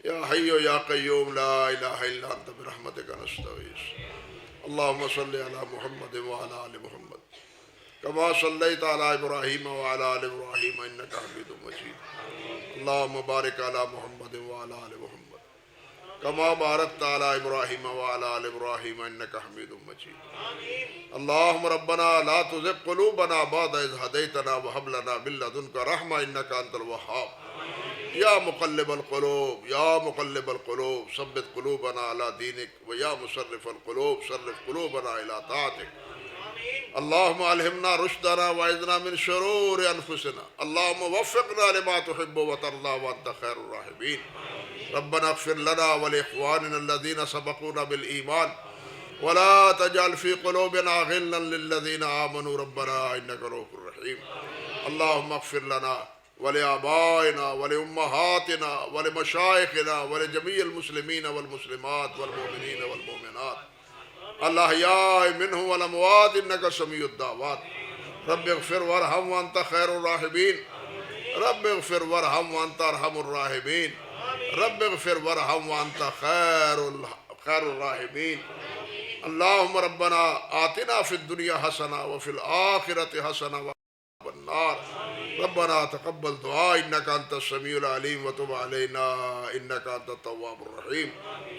یا حی یا قیوم لا الہ الا انت برحمتک نستغیث۔ اللہم صلی علی محمد وعلی آل محمد کما صلیت علی ابراہیم وعلی آل ابراہیم انک حمید مجید۔ اللہم بارک علی محمد وعلی آل محمد کما بارکت علی ابراہیم وعلی آل ابراہیم انک حمید مجید۔ اللہم ربنا لا تزغ قلوبنا بعد اذ ہدیتنا وہب لنا من لدنک رحمہ انک انت الوہاب۔ یا مقلب القلوب یا مقلب القلوب ثبت قلوبنا علی دینک، و یا مصرف القلوب صرف قلوبنا الی طاعتک۔ اللهم ألهمنا رشدنا وعذنا من شرور أنفسنا اللهم وفقنا لما تحب وترضى وأنت خير الراحمين ربنا اغفر لنا ولإخواننا الذين سبقونا بالإيمان ولا تجعل في قلوبنا غلا للذين آمنوا ربنا إنك رؤوف رحيم اللهم اغفر لنا ولآبائنا ولأمهاتنا ولمشايخنا ولجميع المسلمين والمسلمات والمؤمنين والمؤمنات الأحياء منهم والأموات إنك سميع الدعوات رب اغفر وارحم وأنت خير الراحمين رب اغفر وارحم وأنت أرحم الراحمين رب اغفر وارحم وأنت خير الراحمين اللهم ربنا آتنا في الدنيا حسنة وفي الآخرة حسنة والنار ربنا تقبل دعاء إنك أنت السميع العليم وتب علينا إنك أنت التواب الرحيم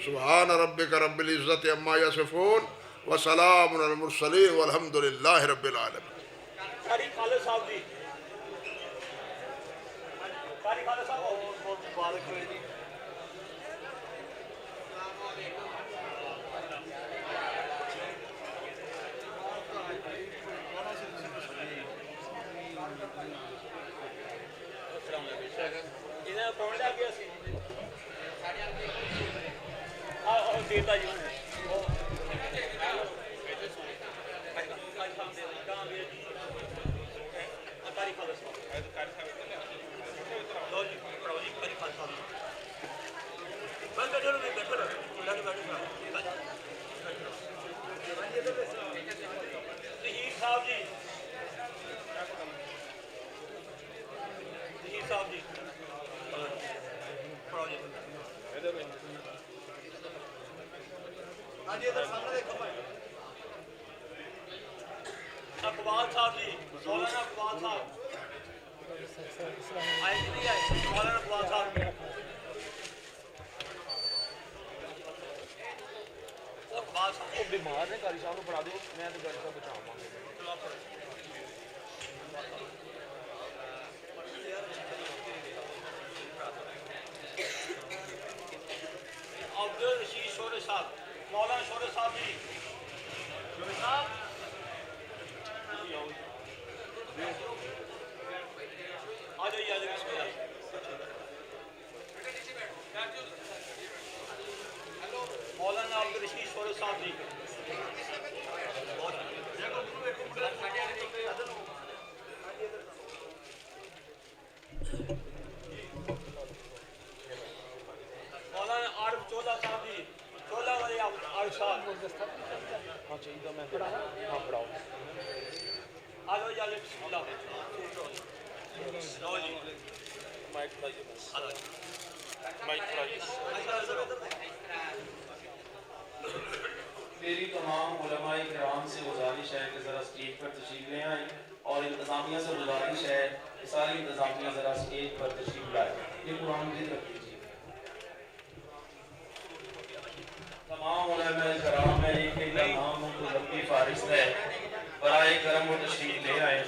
سبحان ربك رب العزة عما يصفون وسلام على المرسلين والحمد لله رب العالمين قاری خالد صاحب جی قاری خالد صاحب بہت مبارک ہوئے جی جنہیں پہنچ جا گیا سی دیتا جی صاحب جی صاحب جی اقبال صاحب جی مولانا اقبال صاحب آئے نہیں آئے مولانا اقبال صاحب اقبال صاحب وہ بیمار نے قاری صاحب کو پڑھا دو میں تو گھر کا بچاؤں گا عبدالرشید شورے صاحب مولانا شورے صاحب جی شورے صاحب آ جائیے بسم اللہ مولانا عبدالرشید شورے صاحب جی مولانا عارف چولہ صاحب جی چولہ والے عارف صاحب ہاں چاہیے میں ہاں پڑھاؤ آ جاؤ جائیے بسم اللہ لو جی مائک پڑھائیے بس مائک پڑھائیے میری تمام علماء کرام سے گزارش ہے کہ ذرا اسٹیج پر تشریف لے آئیں اور انتظامیہ سے گزارش ہے کہ ساری انتظامیہ ذرا اسٹیج پر تشریف لائیں یہ قرآن مجید رکھ دیجیے تمام علماء کرام میں ایک ایک نام ہوں تو ربی فارغ ہے برائے کرم و تشریف لے آئیں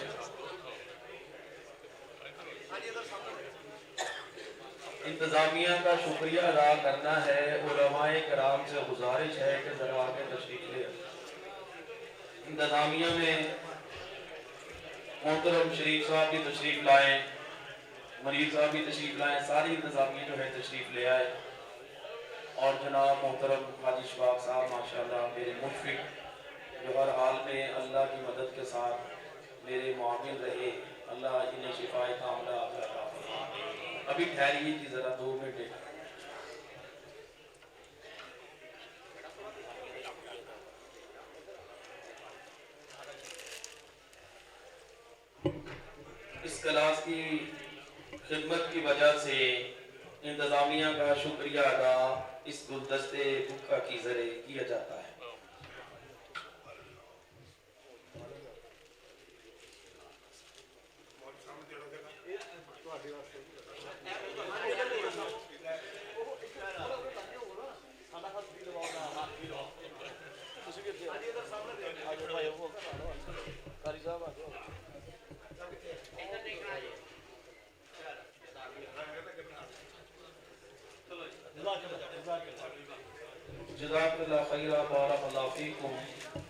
انتظامیہ کا شکریہ ادا کرنا ہے علماء کرام سے گزارش ہے کہ ذرا آگے تشریف لے آئیں انتظامیہ میں محترم شریف صاحب بھی تشریف لائیں مرید صاحب بھی تشریف لائیں ساری انتظامیہ جو ہے تشریف لے آئے اور جناب محترم حاجی شفاق صاحب ماشاءاللہ میرے مشفق جو ہر حال میں اللہ کی مدد کے ساتھ میرے معامل رہے اللہ انہیں شفاء کاملہ عطا فرمائے ابھی ٹھہریے کہ ذرا 2 منٹ اس کلاس کی خدمت کی وجہ سے انتظامیہ کا شکریہ ادا اس گلدستے بکا کی ذریعے کیا جاتا ہے جزاک اللہ خیرہ بارک اللہ فیکم